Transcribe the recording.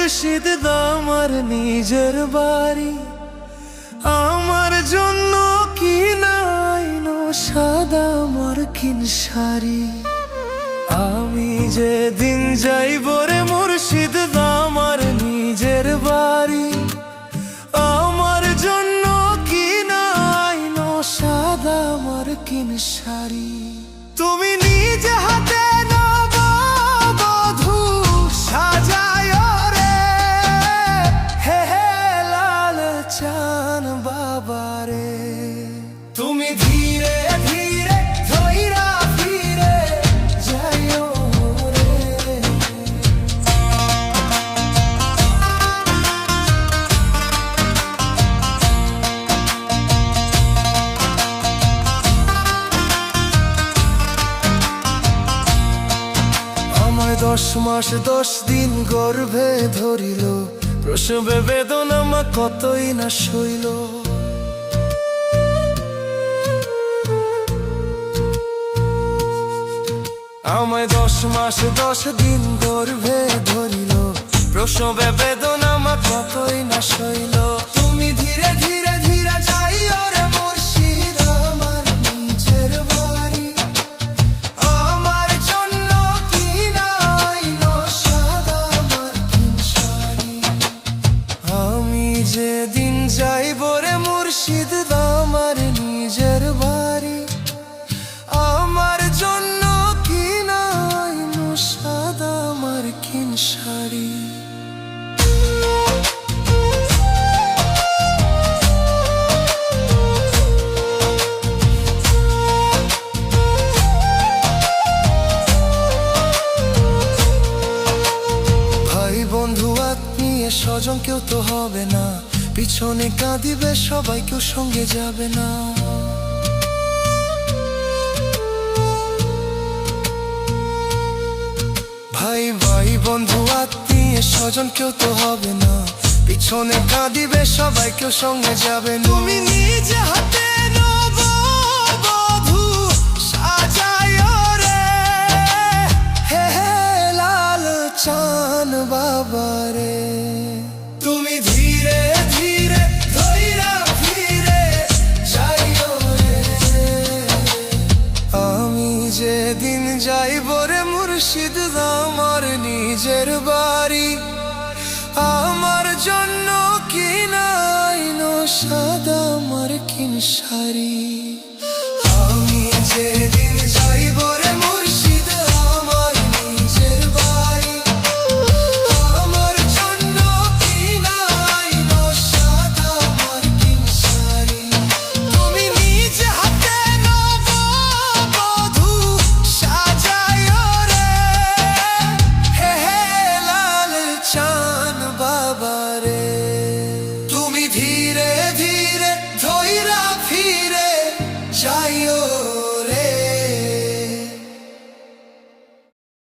মুর্শিদ আমার নিজের বাড়ি, আমার জন্য কি নাইনো সাদা মার্কিন শাড়ি। আমি যেদিন যাইব রে মুর্শিদ আমার নিজের বাড়ি, আমার জন্য কি নাইনো সাদা মার্কিন শাড়ি। তুমি নিজে হাতে নববধূ সাজায় রে, হে হে লাল চান বাবা রে। তুমি ধীরে ধীরে ধইরা ফিরে যাইও রে। আমায় 10 মাস 10 দিন গর্ভে ধরিল, প্রসবে বেদনা মা কতই না সইল। আমায় 10 মাস 10 দিন গর্ভে ধরিল, প্রসবে বেদনা মা কতই না সইল। তুমি ধীরে ধীরে ধীরে যাইও রে মুর্শিদ আমার নিজের বাড়ি, আমার জন্য কি নাইনো সাদা মার্কিন শাড়ি। আমি যেদিন যাইব রে মুর্শিদ আমার নিজের বাড়ি, আমার জন্য কি নাইনো সাদা মার্কিন শাড়ি। ভাই বন্ধু আত্মীয় স্বজন কেউ তো হবে না, পিছনে কাঁদিবে সবাই, কেউ সঙ্গে যাবে না। ভাই ভাই বন্ধু আত্মীয় স্বজন কেউ তো হবে না, পিছনে কাঁদিবে সবাই, কেউ সঙ্গে যাবে না। তুমি নিজে হাতে নববধূ সাজায় রে, হে হে লাল চান বাবা রে। তুমি ধীরে ধীরে ধইরা ফিরে যাইও রে। আমি যেদিন যাইব রে মুর্শিদ আমার নিজের বাড়ি, আমার জন্য কি নাইনো সাদা মার্কিন শাড়ি।